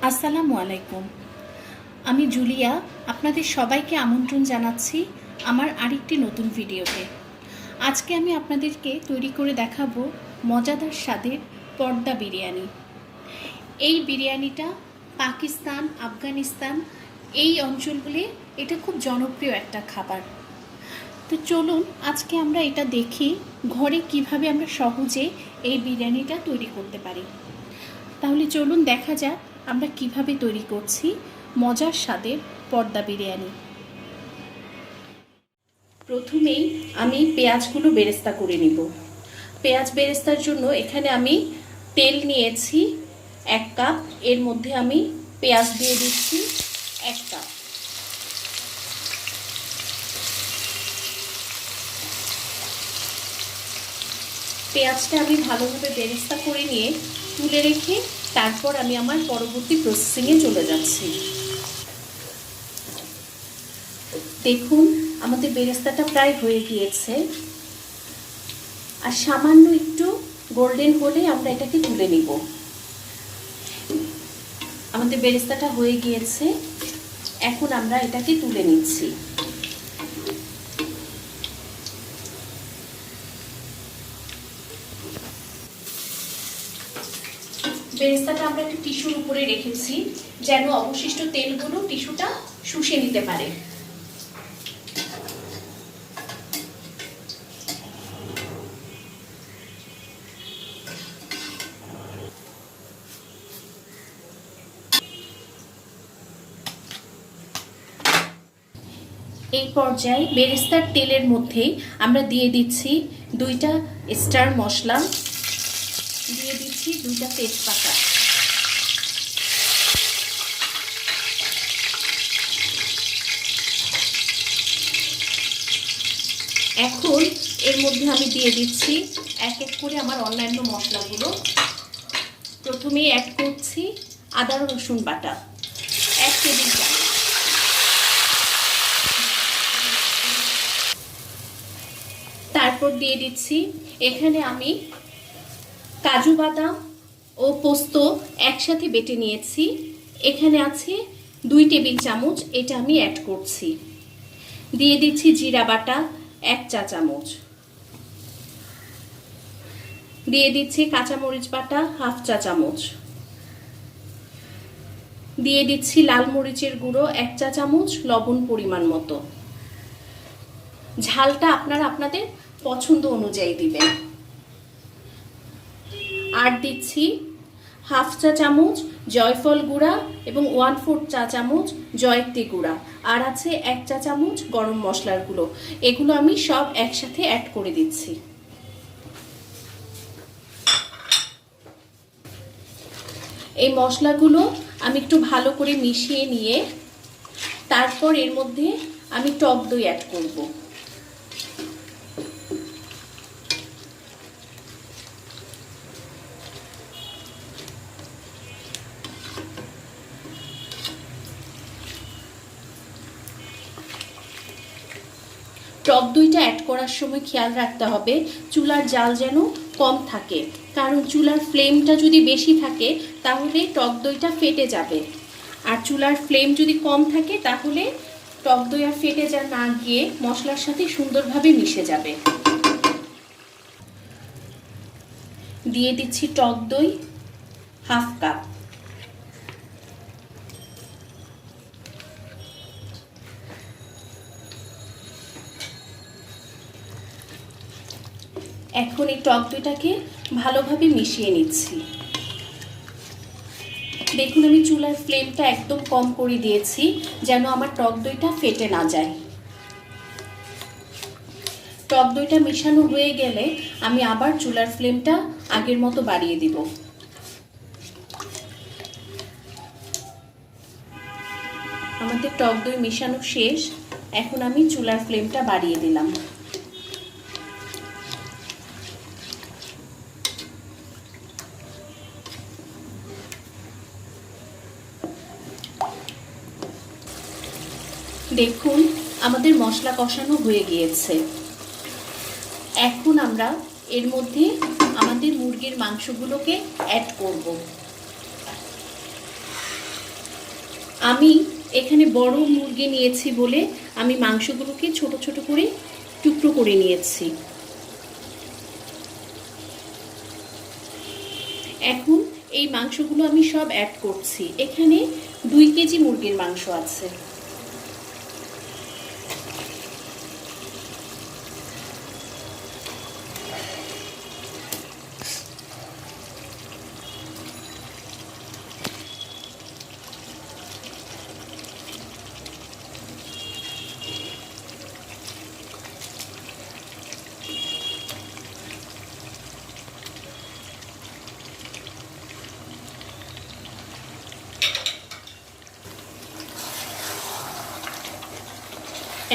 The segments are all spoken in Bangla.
আসসালামু আলাইকুম। আমি জুলিয়া আপনাদের সবাইকে আমন্ত্রণ জানাচ্ছি আমার আরেকটি নতুন ভিডিওতে। আজকে আমি আপনাদেরকে তৈরি করে দেখাবো মজাদার স্বাদের পর্দা বিরিয়ানি। এই বিরিয়ানিটা পাকিস্তান, আফগানিস্তান এই অঞ্চলগুলি এটা খুব জনপ্রিয় একটা খাবার। তো চলুন আজকে আমরা এটা দেখি ঘরে কিভাবে আমরা সহজে এই বিরিয়ানিটা তৈরি করতে পারি। তাহলে চলুন দেখা যাক আমরা কিভাবে তৈরি করছি মজার স্বাদের পর্দা বিরিয়ানি। প্রথমেই আমি পেঁয়াজগুলো বেরেস্তা করে নিব। পেঁয়াজ বেরেস্তার জন্য এখানে আমি তেল নিয়েছি 1 কাপ, এর মধ্যে আমি পেঁয়াজ দিয়ে দিচ্ছি 1 কাপ। পেঁয়াজটা আমি ভালোভাবে বেরেস্তা করে নিয়ে তুলে রেখে তারপর আমি আমার পরবর্তী প্রসেসিংয়ে চলে যাচ্ছি। দেখুন আমাদের বেরেস্তাটা প্রায় হয়ে গিয়েছে, আর সামান্য একটু গোল্ডেন হলে আমরা এটাকে তুলে নিব। আমাদের বেরেস্তাটা হয়ে গিয়েছে, এখন আমরা এটাকে তুলে নিচ্ছি। বেরেস্তাটা আমরা একটা টিস্যুর উপরে রেখেছি যেন অবশিষ্ট তেলগুলো টিস্যুটা শুষে নিতে পারে। এই পর্যায়ে বেরেস্তার তেলের মধ্যে আমরা দিয়ে দিচ্ছি 2টা স্টার মশলা, দিয়ে দিচ্ছি 2টা তেজপাতা। এখন এর মধ্যে আমি দিয়ে দিচ্ছি এক এক করে আমার অন্যান্য মশলাগুলো। প্রথমেই অ্যাড করছি আদা রসুন বাটা 1 টেবিল চামচ। তারপর দিয়ে দিচ্ছি এখানে আমি কাজু বাদাম ও পোস্ত একসাথে বেটে নিয়েছি, এখানে আছে 2 টেবিল চামচ, এটা আমি অ্যাড করছি। দিয়ে দিচ্ছি জিরা বাটা 1 চা চামচ, দিয়ে দিচ্ছি কাঁচামরিচ বাটা 1/2 চা চামচ, দিয়ে দিচ্ছি লাল মরিচের গুঁড়ো 1 চা চামচ, লবণ পরিমাণ মতো। ঝালটা আপনারা আপনাদের পছন্দ অনুযায়ী দিবেন। আর দিচ্ছি 1/2 চা চামচ জয়ফল গুঁড়া এবং 1/4 চা চামচ জয়ত্রী গুঁড়া, আর আছে 1 চা চামচ গরম মশলার গুঁড়ো। এগুলো আমি সব একসাথে অ্যাড করে দিচ্ছি। এই মশলাগুলো আমি একটু ভালো করে মিশিয়ে নিয়ে তারপর এর মধ্যে আমি টক দই অ্যাড করব। টক দইটা অ্যাড করার সময় খেয়াল রাখতে হবে চুলার জাল যেন কম থাকে, কারণ চুলার ফ্লেমটা যদি বেশি থাকে তাহলে টক দইটা ফেটে যাবে, আর চুলার ফ্লেম যদি কম থাকে তাহলে টক দই আর ফেটে না গিয়ে মশলার সাথে সুন্দরভাবে মিশে যাবে। দিয়ে দিচ্ছি টক দই 1/2 কাপ। এখন এই টক দইটাকে ভালোভাবে মিশিয়ে নিচ্ছি। দেখুন আমি চুলার ফ্লেমটা একদম কম করে দিয়েছি যেন আমার টক দইটা ফেটে না যায়। টক দইটা মেশানো হয়ে গেলে আমি আবার চুলার ফ্লেমটা আগের মতো বাড়িয়ে দিব। আমাদের টক দই মেশানো শেষ, এখন আমি চুলার ফ্লেমটা বাড়িয়ে দিলাম। দেখুন আমাদের মশলা কষানো হয়ে গিয়েছে। এখন আমরা এর মধ্যে আমাদের মুরগির মাংসগুলোকে অ্যাড করব। আমি এখানে বড় মুরগি নিয়েছি বলে আমি মাংসগুলোকে ছোট ছোট করে টুকরো করে নিয়েছি। এখন এই মাংসগুলো আমি সব অ্যাড করছি। এখানে 2 কেজি মুরগির মাংস আছে।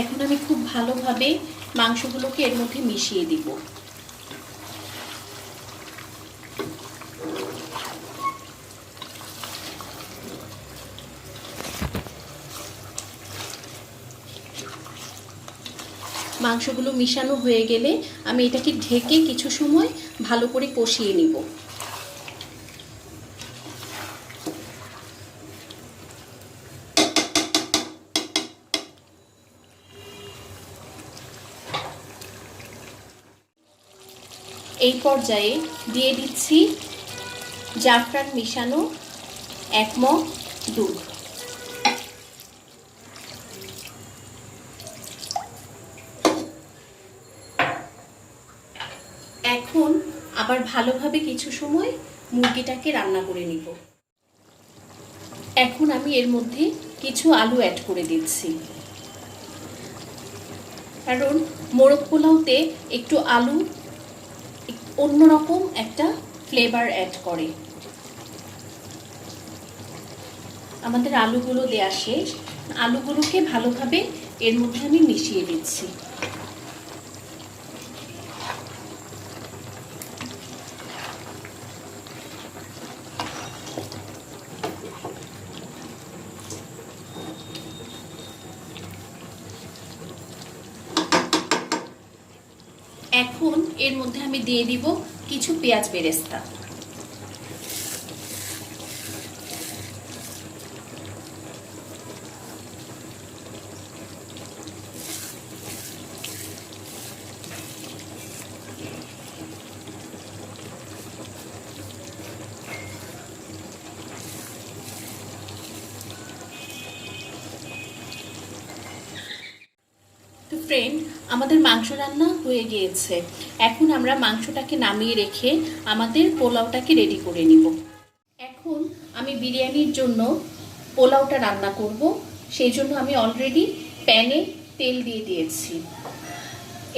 এখন আমি খুব ভালোভাবে মাংসগুলোকে এর মধ্যে মিশিয়ে দিব। মাংসগুলো মিশানো হয়ে গেলে আমি এটাকে ঢেকে কিছু সময় ভালো করে কষিয়ে নিব। এই পর্যায়ে দিয়ে দিচ্ছি জাফরান মিশানো 1 মগ দুধ। এখন আবার ভালোভাবে কিছু সময় মুরগিটাকে রান্না করে নিব। এখন আমি এর মধ্যে কিছু আলু অ্যাড করে দিচ্ছি, কারণ মোরগ পোলাওতে একটু আলু অন্যরকম একটা ফ্লেভার অ্যাড করে। আমাদের আলুগুলো দেয়া শেষ। আলুগুলোকে ভালোভাবে এর মধ্যে আমি মিশিয়ে দিচ্ছি। এখন এর মধ্যে আমি দিয়ে দিব কিছু পেঁয়াজ বেরেস্তা। তো ফ্রেন্ড, আমাদের মাংস রান্না হয়ে গিয়েছে। এখন আমরা মাংসটাকে নামিয়ে রেখে আমাদের পোলাওটাকে রেডি করে নিব। এখন আমি বিরিয়ানির জন্য পোলাওটা রান্না করব। সেই জন্য আমি অলরেডি প্যানে তেল দিয়ে দিয়েছি।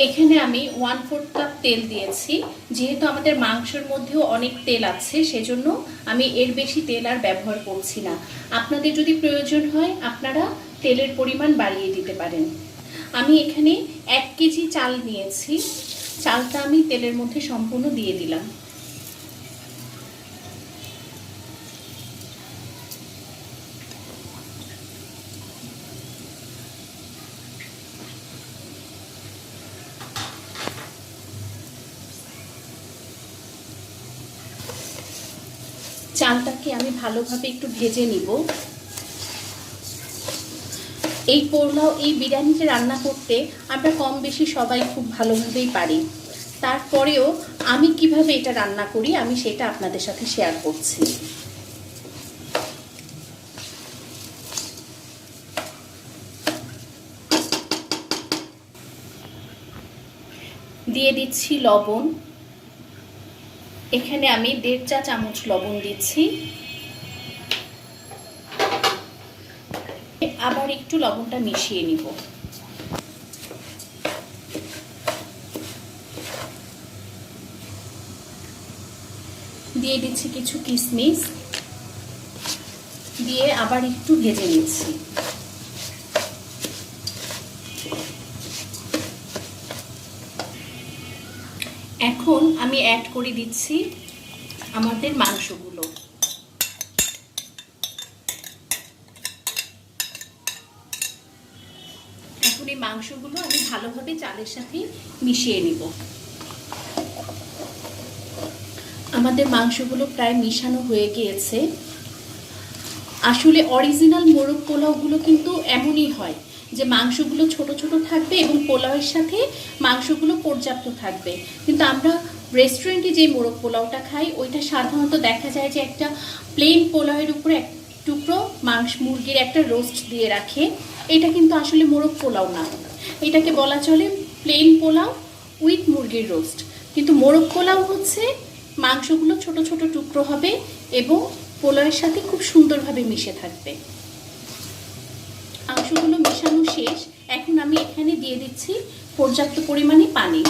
এখানে আমি 1/4 কাপ তেল দিয়েছি। যেহেতু আমাদের মাংসের মধ্যেও অনেক তেল আছে, সেজন্য আমি এর বেশি তেল আর ব্যবহার করছি না। আপনাদের যদি প্রয়োজন হয় আপনারা তেলের পরিমাণ বাড়িয়ে দিতে পারেন। আমি এখানে 1 কেজি চাল নিয়েছি। চালটা আমি তেলের মধ্যে সম্পূর্ণ দিয়ে দিলাম। চালটাকে আমি ভালোভাবে একটু ভেজে নিব। এই পোলাও, এই বিরিয়ানিটা রান্না করতে আমরা কম বেশি সবাই খুব ভালোভাবেই পারি। তারপরেও আমি কিভাবে এটা রান্না করি আমি সেটা আপনাদের সাথে শেয়ার করছি। দিয়ে দিচ্ছি লবণ। এখানে আমি 1.5 চা চামচ লবণ দিচ্ছি। আবার একটু লবণটা মিশিয়ে নিব। দিয়ে দিচ্ছি কিছু কিশমিশ, দিয়ে আবার একটু ভেজে নিচ্ছি। এখন আমি অ্যাড করে দিচ্ছি আমাদের মাংসগুলো। এখন এই মাংসগুলো আমি ভালোভাবে চালের সাথে মিশিয়ে নিব। আমাদের মাংসগুলো প্রায় মিশানো হয়ে গিয়েছে। আসলে অরিজিনাল মোরগ পোলাওগুলো কিন্তু এমনই হয় যে মাংসগুলো ছোট ছোট থাকবে এবং পোলাওয়ের সাথে মাংসগুলো পর্যাপ্ত থাকবে। কিন্তু আমরা রেস্টুরেন্টে যে মোরগ পোলাওটা খাই ওইটা সাধারণত দেখা যায় যে একটা প্লেন পোলাওয়ের উপরে এক টুকরো মুরগির একটা রোস্ট দিয়ে রাখে। এটা কিন্তু আসলে মোরগ পোলাও না, এটাকে বলা চলে প্লেন পোলাও উইথ মুরগির রোস্ট। কিন্তু মোরগ পোলাও হচ্ছে মাংসগুলো ছোট ছোট টুকরো হবে এবং পোলাওয়ের সাথে খুব সুন্দরভাবে মিশে থাকবে। মাংসগুলো মেশানো শেষ, এখন আমি এখানে দিয়ে দিচ্ছি পর্যাপ্ত পরিমাণে পানি।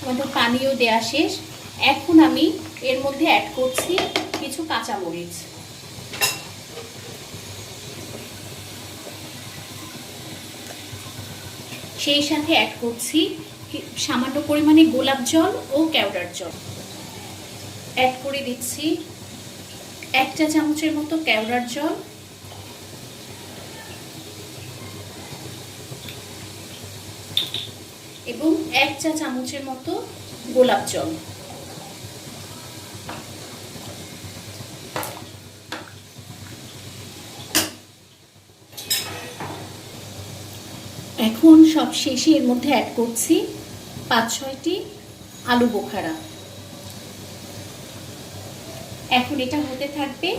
আমাদের পানিও দেওয়া শেষ, এখন আমি এর মধ্যে অ্যাড করছি কিছু কাঁচামরিচ। সেই সাথে অ্যাড করছি সামান্য পরিমাণে গোলাপ জল ও কেওড়ার জল। অ্যাড করে দিচ্ছি 1 চা চামচের মতো কেওড়ার জল এবং 1 চা চামচের মতো গোলাপ জল। এখন সব শেষে এর মধ্যে অ্যাড করছি 5-6টি আলু বোখারা। এখন এটা হতে থাকবে,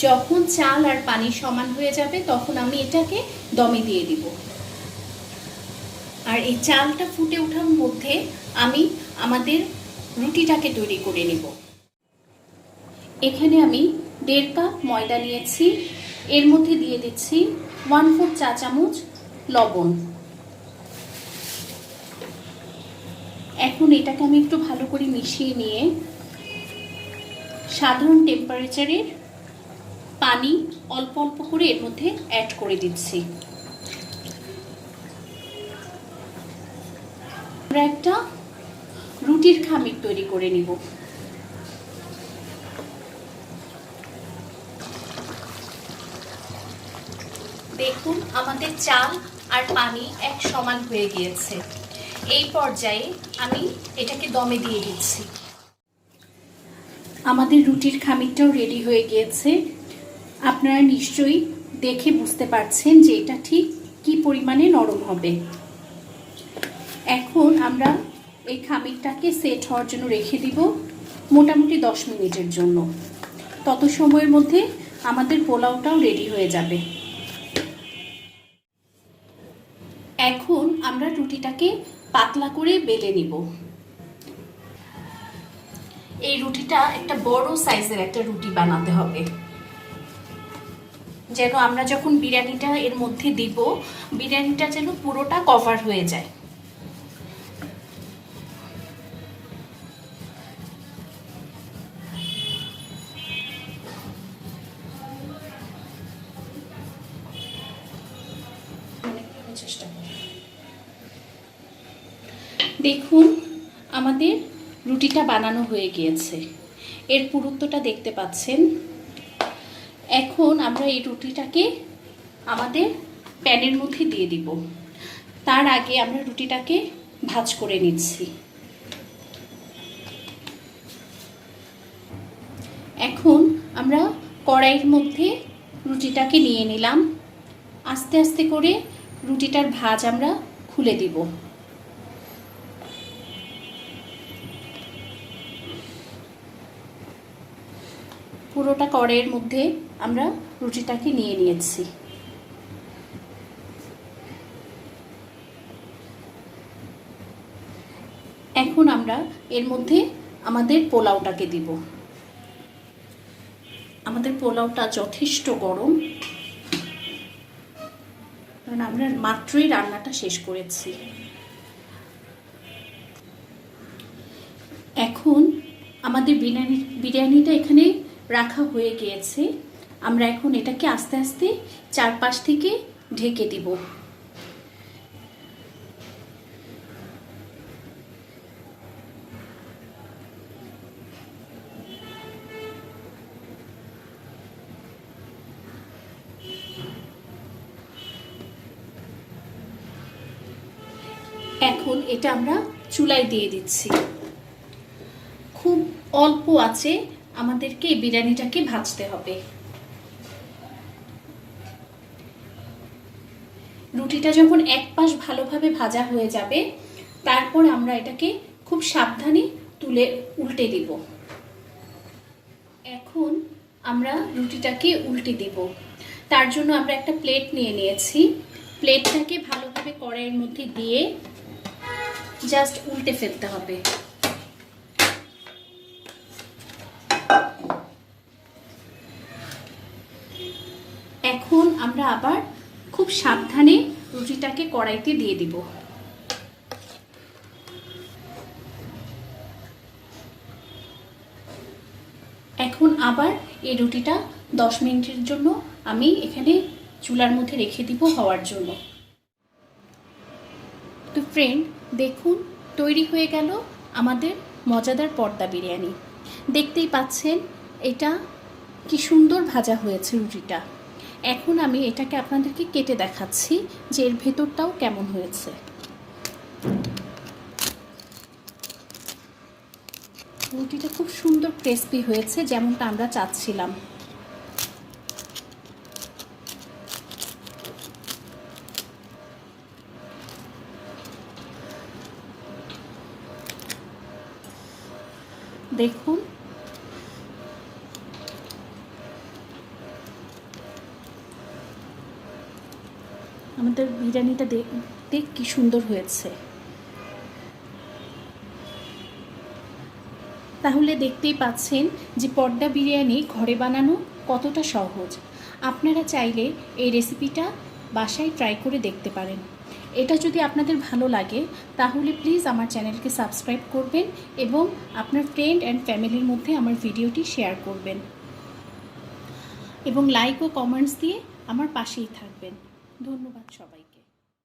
যখন চাল আর পানি সমান হয়ে যাবে তখন আমি এটাকে দমে দিয়ে দিব। আর এই চালটা ফুটে ওঠার মধ্যে আমি আমাদের রুটিটাকে তৈরি করে নেব। এখানে আমি 1.5 কাপ ময়দা নিয়েছি, এর মধ্যে দিয়ে দিচ্ছি 1/4 চা চামচ লবণ। এখন এটাকে আমি একটু ভালো করে মিশিয়ে নিয়ে সাধারণ টেম্পারেচারের পানি অল্প অল্প করে এর মধ্যে অ্যাড করে দিচ্ছি। আমরা একটা রুটির খামির তৈরি করে নিব। দেখুন আমাদের চাল আর পানি এক সমান হয়ে গিয়েছে। এই পর্যায়ে আমি এটাকে দমে দিয়ে দিচ্ছি। আমাদের রুটির খামিরটাও রেডি হয়ে গিয়েছে। আপনারা নিশ্চয়ই দেখে বুঝতে পারছেন যে এটা ঠিক কি পরিমাণে নরম হবে। এখন আমরা এই খামিরটাকে সেট হওয়ার জন্য রেখে দিব মোটামুটি 10 মিনিটের জন্য। তত সময়ের মধ্যে আমাদের পোলাওটাও রেডি হয়ে যাবে। এখন আমরা রুটিটাকে পাতলা করে বেলে নিব। এই রুটিটা একটা বড় সাইজের একটা রুটি বানাতে হবে, যেন আমরা যখন বিরিয়ানিটা এর মধ্যে দিব বিরিয়ানিটা যেন পুরোটা কভার হয়ে যায়। দেখুন আমাদের রুটিটা বানানো হয়ে গিয়েছে, এর পুরুত্বটা দেখতে পাচ্ছেন। এখন আমরা এই রুটিটাকে আমাদের প্যানের মধ্যে দিয়ে দিব। তার আগে আমরা রুটিটাকে ভাঁজ করে নিচ্ছি। এখন আমরা কড়াইয়ের মধ্যে রুটিটাকে নিয়ে নিলাম। আস্তে আস্তে করে রুটিটার ভাঁজ আমরা খুলে দিব। পুরোটা কড়াইয়ের মধ্যে আমরা রুটিটাকে নিয়ে নিয়েছি। এখন আমরা এর মধ্যে আমাদের পোলাওটাকে দিব। আমাদের পোলাওটা যথেষ্ট গরম, কারণ আমরা মাত্রই রান্নাটা শেষ করেছি। এখন আমাদের বিরিয়ানিটা এখানে রাখা হয়ে গিয়েছে। আমরা এখন এটাকে আস্তে আস্তে চারপাশ থেকে ঢেকে দিব। এখন এটা আমরা চুলায় দিয়ে দিচ্ছি। খুব অল্প আছে আমাদেরকে এই বিরিয়ানিটাকে ভাজতে হবে। রুটিটা যখন এক পাশ ভালোভাবে ভাজা হয়ে যাবে, তারপর আমরা এটাকে খুব সাবধানে তুলে উল্টে দিব। এখন আমরা রুটিটাকে উল্টে দিব। তার জন্য আমরা একটা প্লেট নিয়ে নিয়েছি। প্লেটটাকে ভালোভাবে কড়াইয়ের মধ্যে দিয়ে জাস্ট উল্টে ফেলতে হবে। এখন আমরা আবার খুব সাবধানে রুটিটাকে কড়াইতে দিয়ে দিব। এখন আবার এই রুটিটা 10 মিনিটের জন্য আমি এখানে চুলার মধ্যে রেখে দিব হওয়ার জন্য। তো ফ্রেন্ড, দেখুন তৈরি হয়ে গেল আমাদের মজাদার পর্দা বিরিয়ানি। দেখতেই পাচ্ছেন এটা কি সুন্দর ভাজা হয়েছে রুটিটা। এখন আমি এটাকে আপনাদেরকে কেটে দেখাচ্ছি যে এর ভেতরটাও কেমন হয়েছে। রুটিটা খুব সুন্দর ক্রিস্পি হয়েছে, যেমনটা আমরা চাচ্ছিলাম। দেখুন আমাদের বিরিয়ানিটা দেখতে কি সুন্দর হয়েছে। তাহলে দেখতেই পাচ্ছেন যে পর্দা বিরিয়ানি ঘরে বানানো কতটা সহজ। আপনারা চাইলে এই রেসিপিটা বাসায় ট্রাই করে দেখতে পারেন। এটা যদি আপনাদের ভালো লাগে তাহলে প্লিজ আমার চ্যানেলকে সাবস্ক্রাইব করবেন এবং আপনার ফ্রেন্ড অ্যান্ড ফ্যামিলির মধ্যে আমার ভিডিওটি শেয়ার করবেন এবং লাইক ও কমেন্টস দিয়ে আমার পাশেই থাকবেন। ধন্যবাদ সবাই।